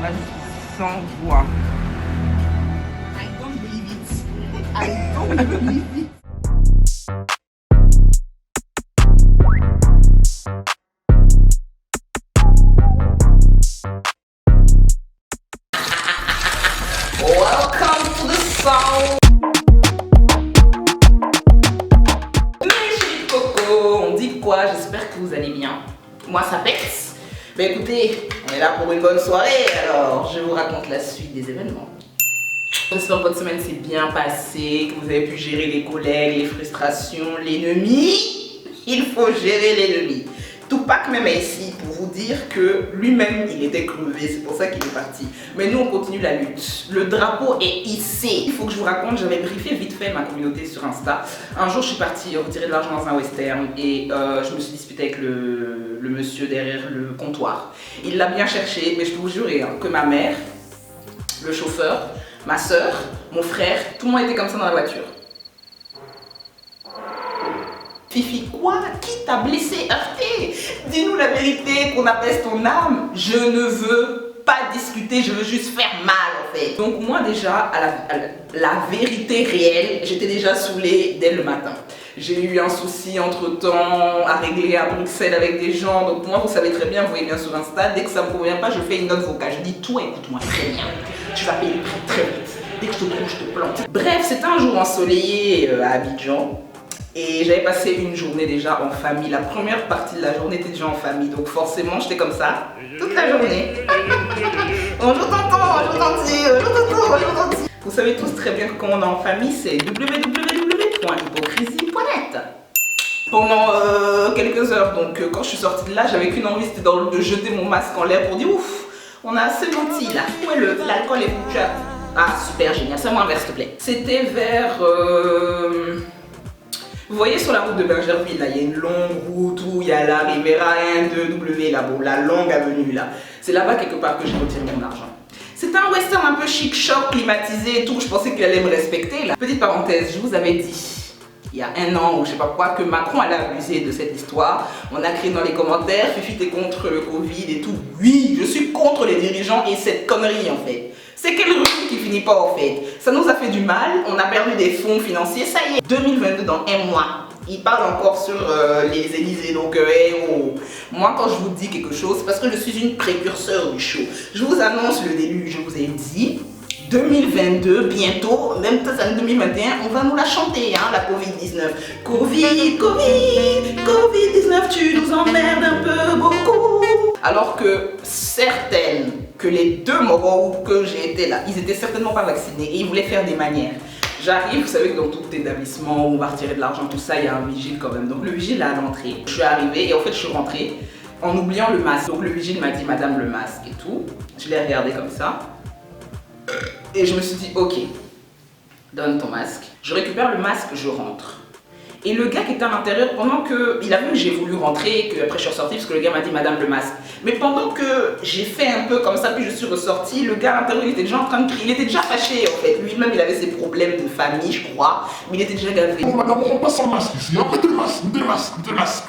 Vas-y, sans voix. I don't believe it. I don't believe it. Welcome to the sound. Mes chéris Coco, on dit quoi? J'espère que vous allez bien. Moi ça pète. Mais écoutez, on est là pour une bonne soirée, alors je vous raconte la suite des événements. J'espère que votre semaine s'est bien passée, que vous avez pu gérer les collègues, les frustrations, l'ennemi. Il faut gérer l'ennemi. Tupac même est ici pour vous dire que lui-même il était crevé, c'est pour ça qu'il est parti. Mais nous on continue la lutte. Le drapeau est hissé. Il faut que je vous raconte, j'avais briefé vite fait ma communauté sur Insta. Un jour je suis partie retirer de l'argent dans un western et je me suis disputée avec le monsieur derrière le comptoir. Il l'a bien cherché, mais je peux vous jurer que ma mère, le chauffeur, ma soeur, mon frère, tout le monde était comme ça dans la voiture. Fifi, quoi? Qui t'a blessé, heurté? Dis-nous la vérité, qu'on apaise ton âme. Je ne veux pas discuter, je veux juste faire mal en fait. Donc moi déjà, à la vérité réelle, j'étais déjà saoulée dès le matin. J'ai eu un souci entre-temps à régler à Bruxelles avec des gens. Donc moi, vous savez très bien, vous voyez bien sur Insta, dès que ça ne me convient pas, je fais une note vocale. Je dis, toi, écoute-moi très bien. Tu vas payer le prix très vite. Dès que je te trouve, je te plante. Bref, c'était un jour ensoleillé à Abidjan. Et j'avais passé une journée déjà en famille. La première partie de la journée était déjà en famille. Donc forcément, j'étais comme ça toute la journée. Bonjour tonton, bonjour tanti, bonjour tonton, bonjour tanti. Vous savez tous très bien que quand on est en famille, c'est www.hypocrisie.net. Pendant quelques heures, donc quand je suis sortie de là, j'avais qu'une envie, c'était de jeter mon masque en l'air pour dire ouf, on a assez menti là. Où est l'alcool est bouché? Ah super génial, ça m'inverse s'il te plaît. C'était vers... Vous voyez sur la route de Bergerville, là, il y a une longue route où il y a la Rivera 1-2W, là, bon, la longue avenue, là. C'est là-bas quelque part que j'ai retiré mon argent. C'était un western un peu chic-choc, climatisé et tout, je pensais qu'il allait me respecter, là. Petite parenthèse, je vous avais dit, il y a un an ou je sais pas quoi, que Macron allait abuser de cette histoire. On a créé dans les commentaires, Fifi t'es contre le Covid et tout. Oui, je suis contre les dirigeants et cette connerie, en fait. C'est quelle rue qui finit pas en fait? Ça nous a fait du mal, on a perdu des fonds financiers, ça y est. 2022 dans un mois, il parle encore sur les Élysées, donc oh. Moi quand je vous dis quelque chose, c'est parce que je suis une précurseur du show. Je vous annonce le déluge, je vous ai dit. 2022, bientôt, même peut-être en 2021, on va nous la chanter, hein, la Covid-19. Covid-19, tu nous emmerdes un peu beaucoup. Alors que certaines, que les deux moments où j'ai été là, ils étaient certainement pas vaccinés et ils voulaient faire des manières. J'arrive, vous savez que dans tout établissement où on va retirer de l'argent, tout ça, il y a un vigile quand même. Donc le vigile est à l'entrée. Je suis arrivée et en fait je suis rentrée en oubliant le masque. Donc le vigile m'a dit madame le masque et tout. Je l'ai regardé comme ça. Et je me suis dit ok, donne ton masque. Je récupère le masque, je rentre. Et le gars qui était à l'intérieur, pendant que... Il a vu que j'ai voulu rentrer, que après je suis ressortie parce que le gars m'a dit madame le masque. Mais pendant que j'ai fait un peu comme ça, puis je suis ressortie, le gars à l'intérieur il était déjà en train de crier, il était déjà fâché en fait. Lui-même il avait ses problèmes de famille je crois, mais il était déjà gavé. Bon madame, on passe sans masque ici, hein. Mettez le masque, mettez le masque, mettez le masque.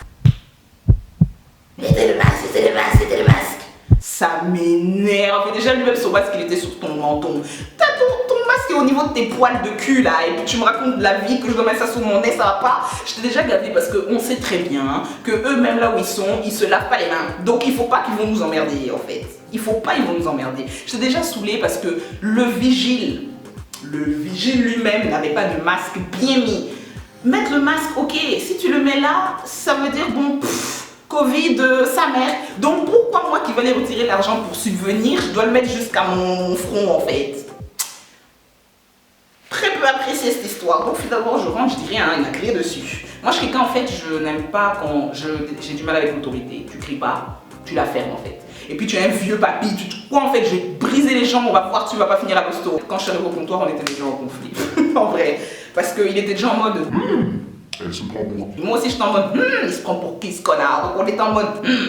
Mettez le masque, mettez le masque, mettez le masque. Ça m'énerve. Et déjà lui-même son masque il était sur ton menton. T'as ton masque est au niveau de tes poils de cul là. Et puis tu me racontes de la vie que je dois mettre ça sur mon nez, ça va pas. J'étais déjà gavée parce qu'on sait très bien que eux-mêmes là où ils sont, ils se lavent pas les mains. Donc il faut pas qu'ils vont nous emmerder en fait. Il faut pas, ils vont nous emmerder. J'étais déjà saoulée parce que le vigile lui-même n'avait pas de masque bien mis. Mettre le masque, ok, si tu le mets là, ça veut dire bon, Covid, sa mère. Donc pourquoi moi qui venais retirer l'argent pour subvenir, je dois le mettre jusqu'à mon front en fait? Très peu apprécié cette histoire. Donc finalement je rentre, je dis rien, il m'a crié dessus. Moi je suis quelqu'un en fait, je n'aime pas quand j'ai du mal avec l'autorité. Tu cries pas, tu la fermes en fait. Et puis tu es un vieux papy, quoi en fait, je vais briser les jambes, on va voir, tu vas pas finir à l'hosto. Quand je suis arrivée au comptoir, on était déjà en conflit. En vrai. Parce qu'il était déjà en mode... Elle se prend pour... Moi aussi j'étais en mode il se prend pour qui ce connard. Donc on était en mode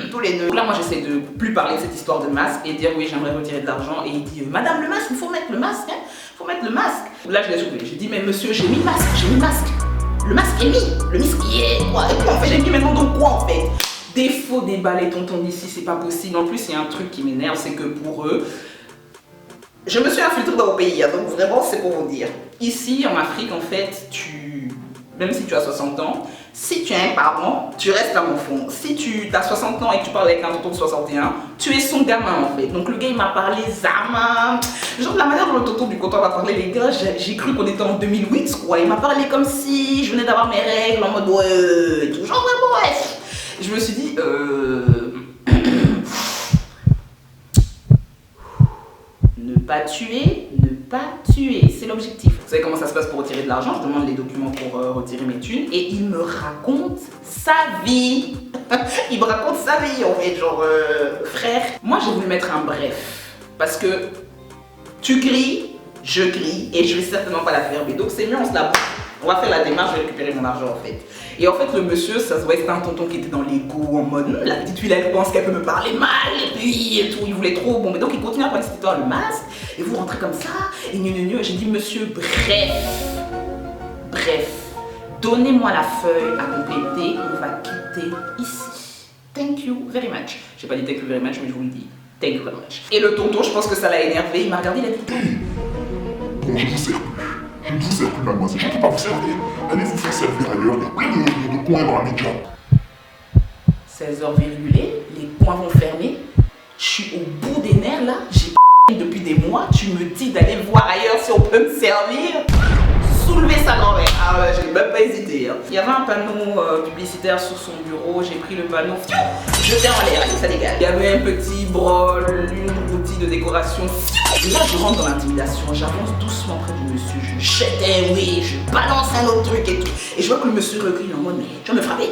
tous les deux. Donc là moi j'essaie de plus parler de cette histoire de masque et dire oui j'aimerais retirer de l'argent. Et il dit madame le masque, il faut mettre le masque, hein. Faut mettre le masque. Là je l'ai soulevé, j'ai dit mais monsieur j'ai mis le masque, j'ai mis le masque. Le masque est mis, le masque y est. Quoi. Et puis en fait j'ai mis maintenant donc quoi en fait? Des faux débats les tontons d'ici c'est pas possible. En plus il y a un truc qui m'énerve, c'est que pour eux, Je me suis infiltrée dans mon pays, hein, donc vraiment c'est pour vous dire. Ici en Afrique en fait, même si tu as 60 ans, si tu as un parent, tu restes un enfant. Si tu as 60 ans et que tu parles avec un tonton de 61, tu es son gamin en fait. Donc le gars il m'a parlé Zama. Genre la manière dont le tonton du comptoir va parler les gars, j'ai cru qu'on était en 2008 quoi. Il m'a parlé comme si je venais d'avoir mes règles en mode ouais, tout genre vraiment ouais. Je me suis dit ne pas tuer, c'est l'objectif. Vous savez comment ça se passe pour retirer de l'argent? Je demande les documents pour retirer mes thunes et il me raconte sa vie. Il me raconte sa vie en fait, genre frère. Moi j'ai voulu mettre un bref parce que tu cries, je crie et je vais certainement pas la faire. Mais donc c'est mieux on se la bouge. On va faire la démarche, je vais récupérer mon argent en fait. Et en fait le monsieur, ça se voit, c'était un tonton qui était dans l'ego en mode la petite fille elle pense qu'elle peut me parler mal et puis et tout, il voulait trop. Bon mais donc il continue à prendre cette histoire, le masque, et vous rentrez comme ça, et j'ai dit monsieur bref, donnez-moi la feuille à compléter, on va quitter ici. Thank you very much. J'ai pas dit thank you very much mais je vous le dis. Thank you very much. Et le tonton, je pense que ça l'a énervé, il m'a regardé, il a dit Bon, je vous sers plus. Je ne vous sers plus, mademoiselle. Je ne peux pas vous servir. Allez vous faire servir ailleurs. Il y a plein de coins dans la média. 16h virgulé, les coins vont fermer. Je suis au bout des nerfs là. J'ai depuis des mois. Tu me dis d'aller voir ailleurs si on peut me servir. Soulever sa grand-mère. Ah ouais, j'ai même pas hésité. Hein. Il y avait un panneau publicitaire sur son bureau. J'ai pris le panneau. Jeté en l'air, allez, ça dégage. Il y avait un petit brol, une outil de décoration. Et là, je rentre dans l'intimidation. J'avance doucement près du monsieur. Je jetais, oui, je balance un autre truc et tout. Et je vois que le monsieur recule en mode, mais tu vas me frapper?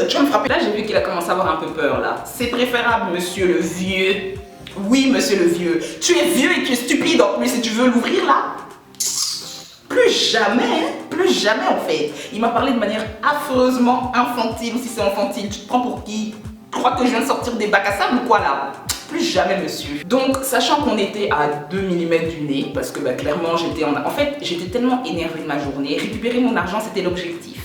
Tu vas me frapper? Là, j'ai vu qu'il a commencé à avoir un peu peur là. C'est préférable, monsieur le vieux. Oui, monsieur le vieux. Tu es vieux et tu es stupide en plus. Si tu veux l'ouvrir là, plus jamais en fait. Il m'a parlé de manière affreusement infantile. Ou si c'est infantile, tu te prends pour qui? Tu crois que je viens de sortir des bacs à sable ou quoi là? Plus jamais monsieur. Donc sachant qu'on était à 2 mm du nez, parce que bah, clairement j'étais en fait j'étais tellement énervée de ma journée, récupérer mon argent c'était l'objectif.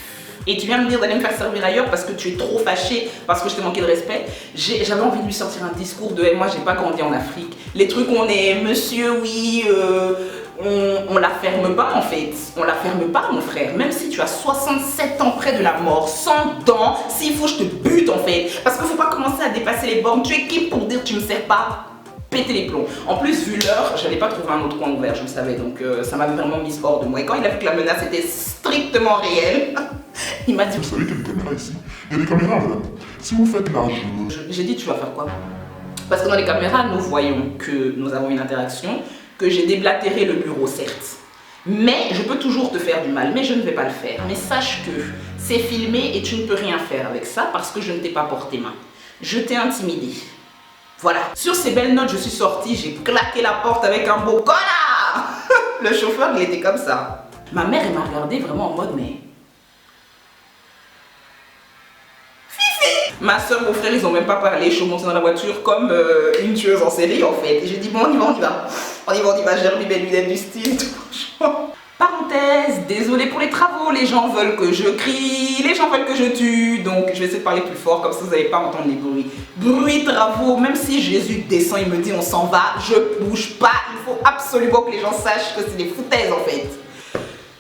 Et tu viens me dire d'aller me faire servir ailleurs parce que tu es trop fâché, parce que je t'ai manqué de respect. J'avais envie de lui sortir un discours de hey, moi j'ai pas grandi en Afrique. Les trucs où on est monsieur oui on la ferme pas en fait, on la ferme pas mon frère, même si tu as 67 ans près de la mort, sans dents, s'il faut je te bute en fait, parce qu'il faut pas commencer à dépasser les bornes, tu es qui pour dire tu me sers pas? Péter les plombs. En plus vu l'heure, j'allais pas trouver un autre coin ouvert, je le savais, donc ça m'avait vraiment mise hors de moi. Et quand il a vu que la menace était strictement réelle, il m'a dit... Vous savez qu'il y a des caméras ici? Il y a des caméras madame. Si vous faites là, J'ai dit tu vas faire quoi? Parce que dans les caméras, nous voyons que nous avons une interaction, que j'ai déblatéré le bureau, certes. Mais je peux toujours te faire du mal, mais je ne vais pas le faire. Mais sache que c'est filmé et tu ne peux rien faire avec ça parce que je ne t'ai pas porté main. Je t'ai intimidé. Voilà. Sur ces belles notes, je suis sortie, j'ai claqué la porte avec un beau connard. Le chauffeur, il était comme ça. Ma mère, elle m'a regardé vraiment en mode, mais... Ma soeur, mon frère, ils ont même pas parlé. Je suis montée dans la voiture comme une tueuse en série en fait. Et j'ai dit bon, on y va. J'ai remis mes lunettes du style. Tout. Parenthèse, désolé pour les travaux. Les gens veulent que je crie, les gens veulent que je tue. Donc je vais essayer de parler plus fort comme ça vous n'allez pas entendre les bruits. Bruit, travaux, même si Jésus descend, il me dit on s'en va, je bouge pas. Il faut absolument que les gens sachent que c'est des foutaises en fait.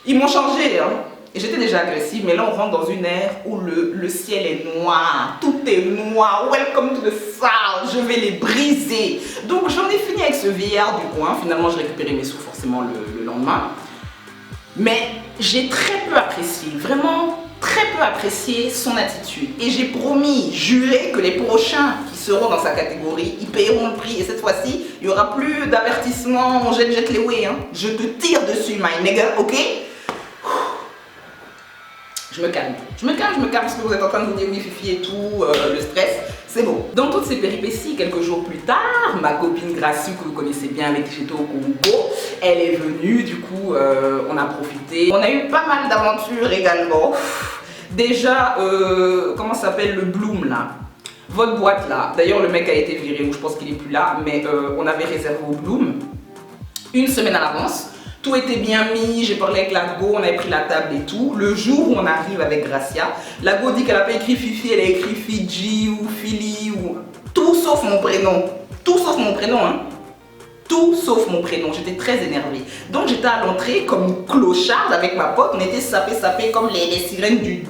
Ils m'ont changé hein. Et j'étais déjà agressive, mais là on rentre dans une ère où le ciel est noir, tout est noir, welcome to the south, je vais les briser. Donc j'en ai fini avec ce vieillard du coin, finalement j'ai récupéré mes sous forcément le lendemain. Mais j'ai très peu apprécié, vraiment très peu apprécié son attitude. Et j'ai promis, juré que les prochains qui seront dans sa catégorie, ils paieront le prix. Et cette fois-ci, il n'y aura plus d'avertissement, on jette les way, hein. Je te tire dessus, my nigga, ok? Je me calme parce que vous êtes en train de vous dire oui fifi et tout, le stress, c'est bon. Dans toutes ces péripéties, quelques jours plus tard, ma copine Gracie que vous connaissez bien avec qui j'étais au Congo, elle est venue, du coup on a profité. On a eu pas mal d'aventures également. Déjà, comment ça s'appelle le Bloom là? Votre boîte là, d'ailleurs le mec a été viré, ou je pense qu'il est plus là, mais on avait réservé au Bloom une semaine à l'avance. Tout était bien mis, j'ai parlé avec Lago, on avait pris la table et tout. Le jour où on arrive avec Gracia, Lago dit qu'elle n'a pas écrit Fifi, elle a écrit Fiji ou Philly ou... Tout sauf mon prénom. Tout sauf mon prénom, hein. Tout sauf mon prénom, j'étais très énervée. Donc j'étais à l'entrée comme une clocharde avec ma pote, on était sapés comme les sirènes du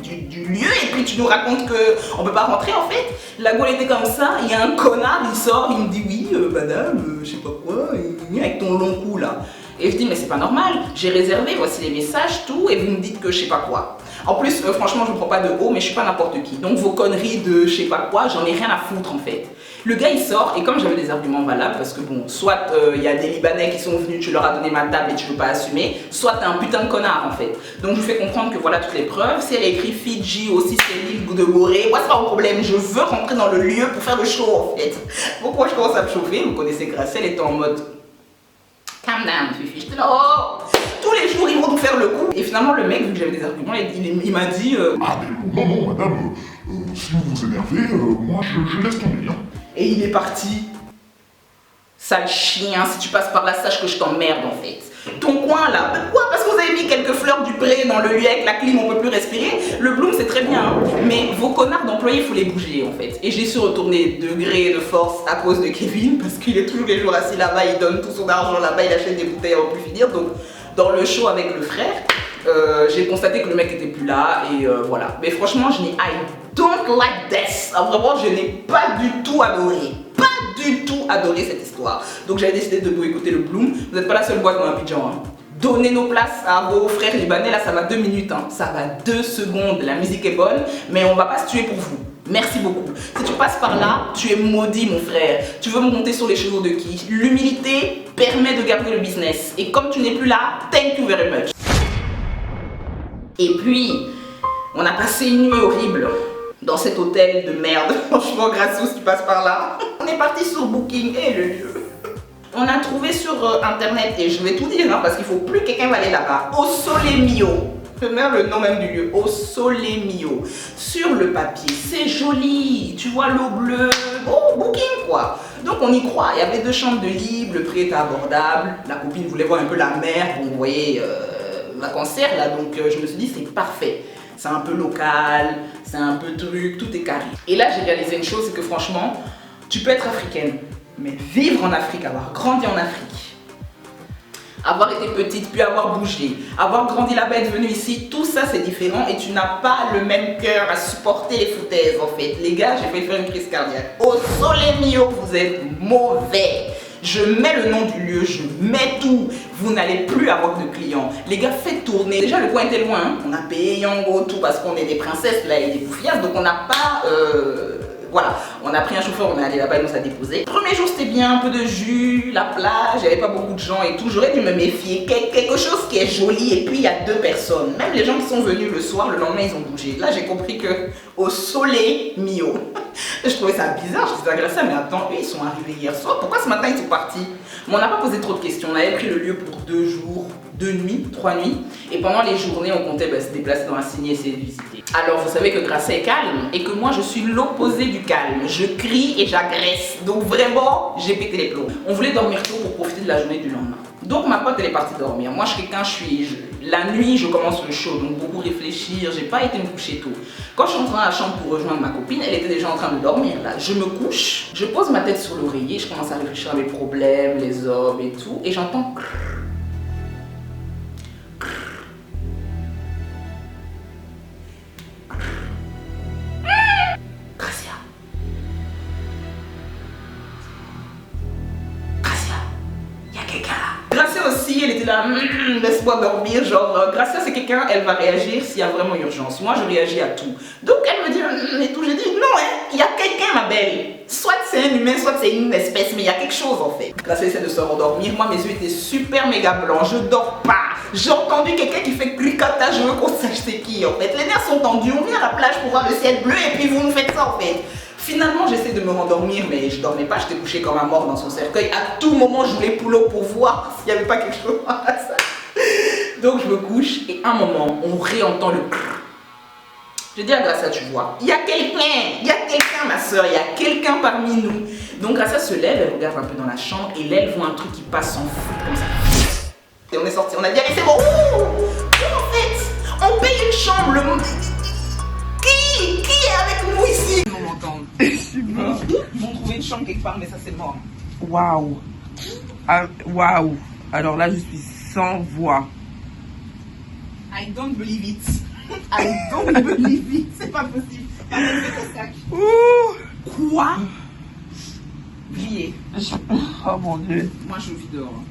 lieu, et puis tu nous racontes qu'on ne peut pas rentrer en fait. La gueule était comme ça, il y a un connard, il sort, il me dit oui madame, je sais pas quoi, avec ton long cou là. Et je dis mais c'est pas normal, j'ai réservé, voici les messages, tout, et vous me dites que je sais pas quoi. En plus, franchement, je ne prends pas de haut, mais je suis pas n'importe qui. Donc vos conneries de je sais pas quoi, j'en ai rien à foutre en fait. Le gars il sort, et comme j'avais des arguments valables, parce que bon, soit il y a des Libanais qui sont venus, tu leur as donné ma table et tu veux pas assumer, soit t'es un putain de connard en fait. Donc je vous fais comprendre que voilà toutes les preuves. Si elle a écrit Fidji, aussi c'est l'île de Gorée, moi c'est pas mon problème, je veux rentrer dans le lieu pour faire le show en fait. Pourquoi je commence à me chauffer? Vous connaissez Grâce, elle était en mode calm down, Fifi, j'étais là, oh, tous les jours ils vont nous faire le coup. Et finalement le mec, vu que j'avais des arguments, il m'a dit Ah mais non, madame, si vous vous énervez, moi je laisse tomber. Hein. Et il est parti. Sale chien, si tu passes par là, sache que je t'emmerde en fait. Ton coin là, pourquoi? Parce que vous avez mis quelques fleurs du pré dans le lieu avec la clim, on peut plus respirer. Le Bloom c'est très bien, hein. Mais vos connards d'employés, il faut les bouger en fait. Et j'ai su retourner de gré et de force à cause de Kevin, parce qu'il est tous les jours assis là-bas, il donne tout son argent là-bas, il achète des bouteilles à en plus finir. Donc dans le show avec le frère, j'ai constaté que le mec était plus là et voilà. Mais franchement, I don't like this. Ah, vraiment, je n'ai pas du tout adoré. Pas du tout adoré cette histoire. Donc j'avais décidé de vous écouter le Bloom. Vous n'êtes pas la seule boîte dans Abidjan. Hein. Donnez nos places à vos frères libanais. Là, ça va 2 minutes. Hein. Ça va 2 secondes. La musique est bonne, mais on va pas se tuer pour vous. Merci beaucoup. Si tu passes par là, tu es maudit mon frère. Tu veux me monter sur les chevaux de qui? L'humilité permet de garder le business. Et comme tu n'es plus là, thank you very much. Et puis, on a passé une nuit horrible dans cet hôtel de merde. Franchement, Grasso, si tu passes par là. On est parti sur Booking et le lieu. On a trouvé sur internet, et je vais tout dire, hein, parce qu'il faut plus que quelqu'un va aller là-bas. Au Sole Mio. Je mets le nom même du lieu. Au Sole Mio. Sur le papier, c'est joli. Tu vois l'eau bleue. Oh, Booking quoi. Donc on y croit. Il y avait 2 chambres de libre, le prix était abordable. La copine voulait voir un peu la mer. Bon, vous voyez, vacancière là. Donc je me suis dit, c'est parfait. C'est un peu local, c'est un peu truc, tout est carré. Et là, j'ai réalisé une chose, c'est que franchement, tu peux être africaine, mais vivre en Afrique, avoir grandi en Afrique, avoir été petite, puis avoir bougé, avoir grandi là-bas, être venue ici, tout ça c'est différent et tu n'as pas le même cœur à supporter les foutaises en fait. Les gars, j'ai failli faire une crise cardiaque. Au Sole Mio, vous êtes mauvais. Je mets le nom du lieu, je mets tout. Vous n'allez plus avoir de clients. Les gars, faites tourner. Déjà, le coin était loin. Hein. On a payé Yango, tout, parce qu'on est des princesses là et des bouffiasses. Donc, on n'a pas... Voilà, on a pris un chauffeur, on est allé là-bas, il nous a déposé. Le premier jour, c'était bien, un peu de jus, la plage, il n'y avait pas beaucoup de gens et tout. J'aurais dû me méfier. Quelque chose qui est joli et puis il y a 2 personnes. Même les gens qui sont venus le soir, le lendemain, ils ont bougé. Là, j'ai compris que au Sole Mio, je trouvais ça bizarre, je disais agressé, mais attends, eux, ils sont arrivés hier soir. Pourquoi ce matin, ils sont partis? Mais on n'a pas posé trop de questions. On avait pris le lieu pour 2 jours, 2 nuits, 3 nuits. Et pendant les journées, on comptait se déplacer dans la Cigné et essayer de visiter. Alors, vous savez que Grâce est calme et que moi, je suis l'opposé du calme. Je crie et j'agresse. Donc, vraiment, j'ai pété les plombs. On voulait dormir tôt pour profiter de la journée du lendemain. Donc, ma pote, elle est partie dormir. Moi, je suis quelqu'un, la nuit, je commence le show. Donc, beaucoup réfléchir. J'ai pas été me coucher tôt. Quand je suis entrée dans la chambre pour rejoindre ma copine, elle était déjà en train de dormir. Là, je me couche, je pose ma tête sur l'oreiller, je commence à réfléchir à mes problèmes, les hommes et tout. Et j'entends... Elle était là, laisse-moi dormir, genre, Gracia c'est quelqu'un, elle va réagir s'il y a vraiment urgence. Moi je réagis à tout. Donc elle me dit, et tout, j'ai dit, non, hein, il y a quelqu'un ma belle. Soit c'est un humain, soit c'est une espèce, mais il y a quelque chose en fait. Gracia essaie de se rendormir, moi mes yeux étaient super méga blancs, je dors pas. J'ai entendu quelqu'un qui fait cricata, je veux qu'on sache c'est qui en fait. Les nerfs sont tendus, on vient à la plage pour voir le ciel bleu et puis vous nous faites ça en fait. Finalement, j'essaie de me rendormir, mais je dormais pas, j'étais couchée comme un mort dans son cercueil. À tout moment, je voulais poulo pour voir s'il n'y avait pas quelque chose dans la salle. Donc, je me couche et à un moment, on réentend le crrr. Je dis à Gracia, tu vois, il y a quelqu'un, ma soeur, il y a quelqu'un parmi nous. Donc, Gracia se lève, elle regarde un peu dans la chambre et là, elle voit un truc qui passe en foot comme ça. Et on est sorti, on a dit, allez, c'est bon. En fait, on paye une chambre, le monde. Qui est avec nous ici? Ils vont trouver une chambre quelque part, mais ça c'est mort. Waouh. Waouh. Alors là, je suis sans voix. I don't believe it. I don't believe it. C'est pas possible. Quoi? Plié. Oh mon Dieu. Moi, je vis dehors.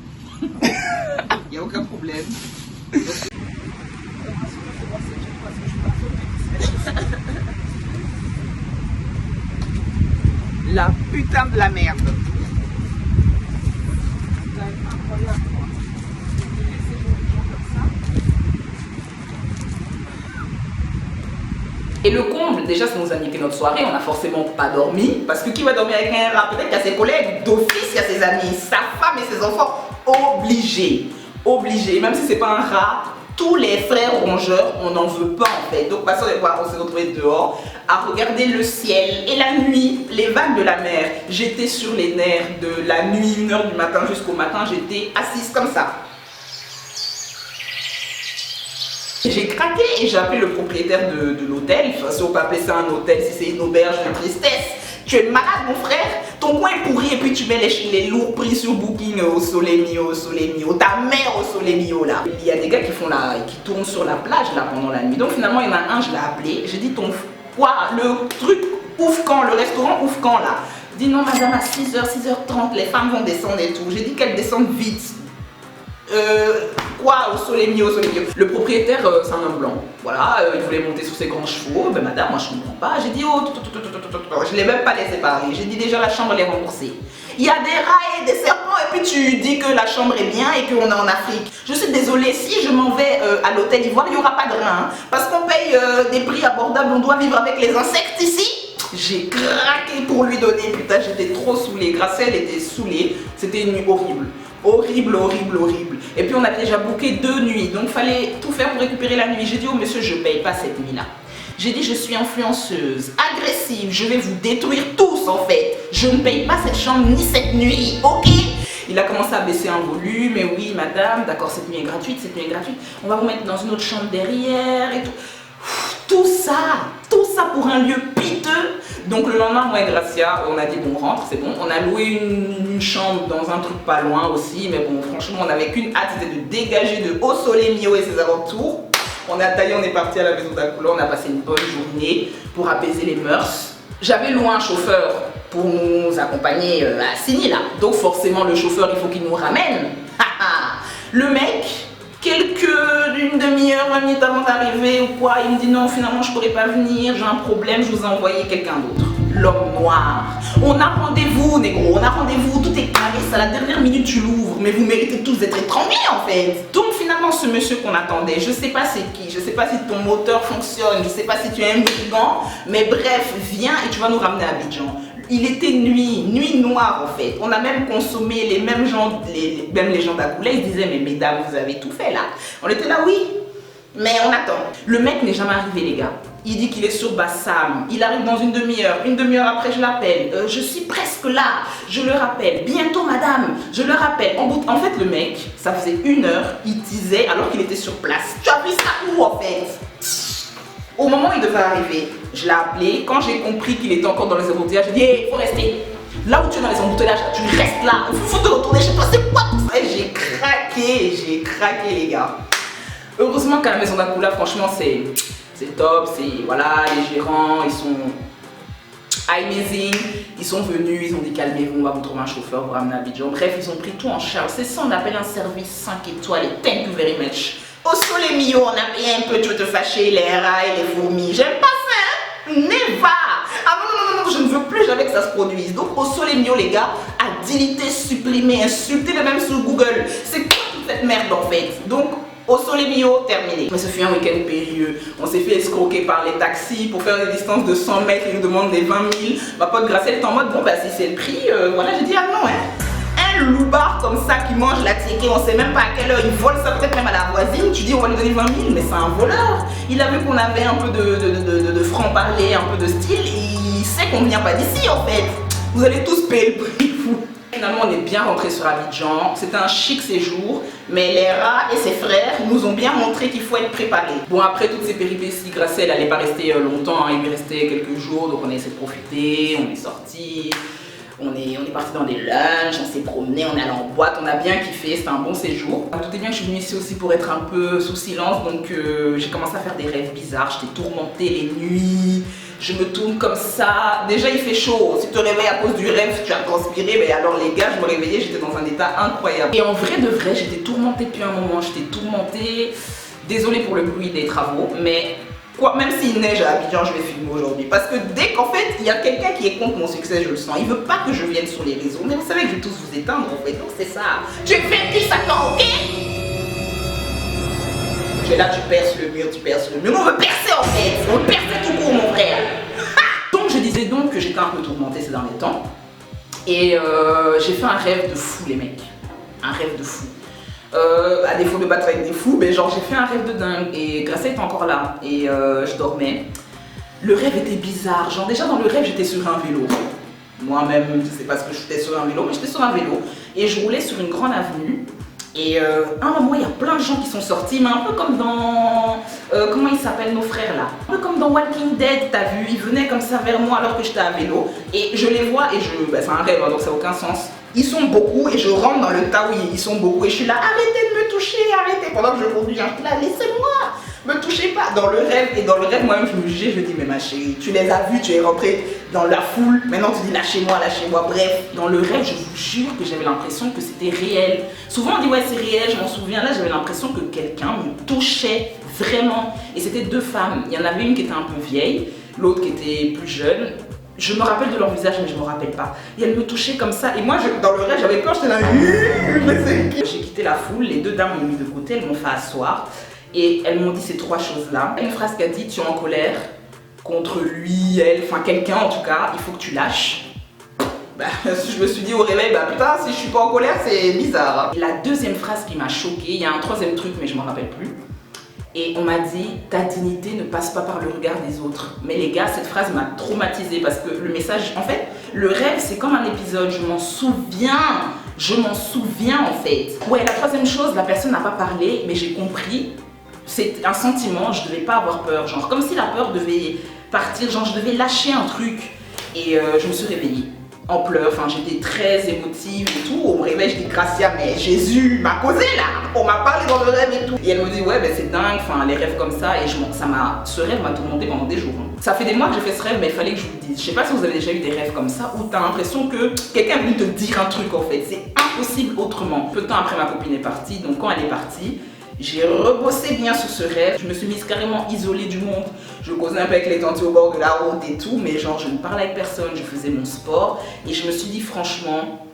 Il n'y a aucun problème. La putain de la merde. Et le comble, déjà, ça nous a niqué notre soirée, on n'a forcément pas dormi, parce que qui va dormir avec un rat? Peut-être qu'il y a ses collègues, d'office, il y a ses amis, sa femme et ses enfants, obligés. Obligés, même si c'est pas un rat, tous les frères rongeurs, on n'en veut pas en fait. Donc, passons les voir, on s'est retrouvés dehors, à regarder le ciel et la nuit, les vagues de la mer. J'étais sur les nerfs de la nuit, 1 h du matin jusqu'au matin, j'étais assise comme ça. J'ai craqué et j'ai appelé le propriétaire de l'hôtel. Enfin, si on peut appeler ça un hôtel, si c'est une auberge de tristesse. Tu es malade mon frère, ton coin est pourri et puis tu mets les lourds prix sur Booking au Sole Mio, ta mère au Sole Mio là. Il y a des gars qui tournent sur la plage là pendant la nuit. Donc finalement il y en a un, je l'ai appelé, j'ai dit ton quoi, le truc ouvre quand, le restaurant ouvre quand là? Il dit non madame à 6h, 6h30 les femmes vont descendre et tout. J'ai dit qu'elles descendent vite. Quoi au Sole Mio, Le propriétaire, c'est un homme blanc. Voilà, il voulait monter sur ses grands chevaux. Ben madame, moi je comprends pas. J'ai dit, oh, je l'ai même pas laissé parler. J'ai dit déjà la chambre elle est remboursée. Il y a des rats et des serpents et puis tu dis que la chambre est bien et qu'on est en Afrique. Je suis désolée, si je m'en vais à l'hôtel Ivoire, il n'y aura pas de rein. Hein, parce qu'on paye des prix abordables, on doit vivre avec les insectes ici. J'ai craqué pour lui donner, putain j'étais trop saoulée. Gracielle était saoulée, c'était une nuit horrible. Horrible, horrible, horrible. Et puis on a déjà booké 2 nuits, donc fallait tout faire pour récupérer la nuit. J'ai dit, oh monsieur, je paye pas cette nuit-là. J'ai dit, je suis influenceuse, agressive, je vais vous détruire tous en fait. Je ne paye pas cette chambre ni cette nuit, ok? Il a commencé à baisser un volume, et oui madame, d'accord, cette nuit est gratuite, on va vous mettre dans une autre chambre derrière et tout. Tout ça pour un lieu piteux. Donc le lendemain, moi et Gracia, on a dit bon, on rentre, c'est bon. On a loué une chambre dans un truc pas loin aussi, mais bon, franchement, on n'avait qu'une hâte, c'était de dégager de Au Sole Mio et ses alentours. On a taillé, on est parti à la maison d'Akula, on a passé une bonne journée pour apaiser les mœurs. J'avais loué un chauffeur pour nous accompagner à Signy là. Donc forcément, le chauffeur, il faut qu'il nous ramène. Le mec, une demi-heure, 20 minutes avant d'arriver ou quoi, il me dit non, finalement je pourrais pas venir, j'ai un problème, je vous ai envoyé quelqu'un d'autre. L'homme noir. On a rendez-vous, négro, on a rendez-vous, tout est carré, c'est à la dernière minute tu l'ouvres, mais vous méritez tous d'être étranglés en fait. Donc finalement ce monsieur qu'on attendait, je sais pas c'est qui, je sais pas si ton moteur fonctionne, je sais pas si tu es un brigand, mais bref, viens et tu vas nous ramener à Abidjan. Il était nuit noire en fait. On a même consommé les mêmes gens, même les gens d'Akula, ils disaient mais mesdames vous avez tout fait là. On était là oui, mais on attend. Le mec n'est jamais arrivé les gars. Il dit qu'il est sur Bassam, il arrive dans une demi-heure après je l'appelle, je suis presque là, je le rappelle, bientôt madame, je le rappelle. En fait le mec, ça faisait 1 heure, il disait alors qu'il était sur place. Tu as vu ça où en fait? Au moment où il devait arriver, je l'ai appelé. Quand j'ai compris qu'il était encore dans les embouteillages, j'ai dit hey, faut rester. Là où tu es dans les embouteillages, tu restes là. Il faut te retourner, je sais pas c'est quoi. J'ai craqué les gars. Heureusement qu'à la maison d'Akula, franchement c'est top. C'est voilà, les gérants, ils sont amazing. Ils sont venus, ils ont dit calmez-vous, on va vous trouver un chauffeur, vous ramener à Abidjan. Bref, ils ont pris tout en charge. C'est ça on appelle un service 5 étoiles et thank you very much. Au Sole Mio, on a payé un peu, tu veux te fâcher, les rats et les fourmis. J'aime pas ça, hein? Never! Ah non, je ne veux plus jamais que ça se produise. Donc au Sole Mio, les gars, à déliter, supprimer, insulter le même sur Google. C'est quoi toute cette merde en fait? Donc au Sole Mio, terminé. Mais ce fut un week-end périlleux. On s'est fait escroquer par les taxis pour faire des distances de 100 mètres. Ils nous demandent des 20 000. Ma pote Gracielle est en mode, bon bah si c'est le prix, voilà, j'ai dit ah non, hein. Un loupard comme ça qui mange la ticket, on sait même pas à quelle heure il vole ça, peut-être même à la voisine, tu dis on va lui donner 20 000, mais c'est un voleur. Il a vu qu'on avait un peu de franc-parler, un peu de style, et il sait qu'on vient pas d'ici en fait. Vous allez tous payer le prix, vous. Finalement on est bien rentré sur Abidjan, c'était un chic séjour, mais les rats et ses frères nous ont bien montré qu'il faut être préparé. Bon après toutes ces péripéties, Gracielle elle n'allait pas rester longtemps, hein, il lui restait quelques jours, donc on a essayé de profiter, on est sorti. On est parti dans des lunchs, on s'est promené, on est allé en boîte, on a bien kiffé, c'était un bon séjour. Tout est bien que je suis venue ici aussi pour être un peu sous silence, donc j'ai commencé à faire des rêves bizarres, j'étais tourmentée les nuits, je me tourne comme ça. Déjà il fait chaud, si tu te réveilles à cause du rêve, tu as transpiré, mais alors les gars, je me réveillais, j'étais dans un état incroyable. Et en vrai de vrai, j'étais tourmentée depuis un moment, j'étais tourmentée. Désolée pour le bruit des travaux, mais quoi, même s'il neige à Abidjan, je vais filmer aujourd'hui. Parce que dès qu'en fait, il y a quelqu'un qui est contre mon succès, je le sens. Il veut pas que je vienne sur les réseaux. Mais vous savez que je vais tous vous éteindre en fait. Donc c'est ça. Tu fais 10 ans, ok? Tu es là, tu perces le mur, tu perces le mur. On veut percer en fait. On veut percer tout court, mon frère. Donc je disais donc que j'étais un peu tourmentée ces derniers temps. Et j'ai fait un rêve de fou, les mecs. Un rêve de fou. À défaut de battre avec des fous, mais genre j'ai fait un rêve de dingue et Gracia était encore là et je dormais. Le rêve était bizarre, genre déjà dans le rêve j'étais sur un vélo. Moi-même je sais pas ce que j'étais sur un vélo, mais j'étais sur un vélo et je roulais sur une grande avenue et à un moment il y a plein de gens qui sont sortis, mais un peu comme dans... comment ils s'appellent nos frères là? Un peu comme dans Walking Dead, t'as vu? Ils venaient comme ça vers moi alors que j'étais à vélo et je les vois et c'est un rêve hein, donc ça n'a aucun sens. Ils sont beaucoup et je rentre dans le tas où ils sont beaucoup et je suis là, arrêtez de me toucher, arrêtez. Pendant que je conduis, je suis là, laissez-moi, me touchez pas. Dans le rêve, moi-même je me jugeais, je me dis, mais ma chérie, tu les as vus, tu es rentrée dans la foule, maintenant tu dis lâchez-moi, lâchez-moi, bref. Dans le rêve, je vous jure que j'avais l'impression que c'était réel. Souvent on dit, ouais c'est réel, je m'en souviens, là j'avais l'impression que quelqu'un me touchait vraiment. Et c'était deux femmes, il y en avait une qui était un peu vieille, l'autre qui était plus jeune. Je me rappelle de leur visage, mais je me rappelle pas. Et elle me touchait comme ça. Et moi, dans le rêve, j'avais peur, j'étais là. J'ai quitté la foule, les deux dames m'ont mis de côté, elles m'ont fait asseoir. Et elles m'ont dit ces trois choses-là. Une phrase qu'a dit, tu es en colère contre lui, elle, enfin quelqu'un en tout cas, il faut que tu lâches. Bah, je me suis dit au réveil, bah putain, si je suis pas en colère, c'est bizarre. Hein. La deuxième phrase qui m'a choquée, il y a un troisième truc, mais je m'en rappelle plus. Et on m'a dit, ta dignité ne passe pas par le regard des autres. Mais les gars, cette phrase m'a traumatisée parce que le message, en fait, le rêve, c'est comme un épisode, je m'en souviens en fait. Ouais, la troisième chose, la personne n'a pas parlé, mais j'ai compris, c'est un sentiment, je devais pas avoir peur, genre comme si la peur devait partir, genre je devais lâcher un truc. Et je me suis réveillée. En pleurs, enfin j'étais très émotive et tout. Au réveil je dis Gracia, mais Jésus m'a causé là, on m'a parlé dans le rêve et tout. Et elle me dit ouais ben c'est dingue, enfin les rêves comme ça. Et ce rêve m'a tourmenté pendant des jours. Ça fait des mois que j'ai fait ce rêve, mais il fallait que je vous le dise. Je sais pas si vous avez déjà eu des rêves comme ça où t'as l'impression que quelqu'un est venu te dire un truc en fait. C'est impossible autrement. Peu de temps après ma copine est partie, donc quand elle est partie, j'ai rebossé bien sur ce rêve, je me suis mise carrément isolée du monde. Je causais un peu avec les tantes au bord de la route et tout, mais genre je ne parlais avec personne, je faisais mon sport. Et je me suis dit franchement,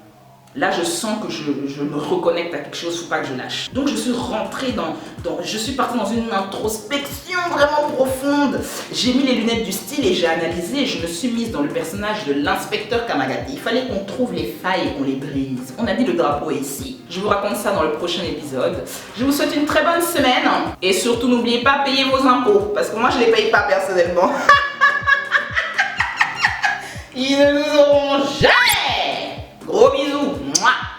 là je sens que je me reconnecte à quelque chose, faut pas que je lâche. Donc je suis rentrée je suis partie dans une introspection vraiment profonde. J'ai mis les lunettes du style et j'ai analysé et je me suis mise dans le personnage de l'inspecteur Kamagati. Il fallait qu'on trouve les failles et qu'on les brise. On a dit le drapeau est ici. Je vous raconte ça dans le prochain épisode. Je vous souhaite une très bonne semaine et surtout n'oubliez pas de payer vos impôts parce que moi je les paye pas personnellement. Ils ne nous auront jamais. Gros bisous. Mouah.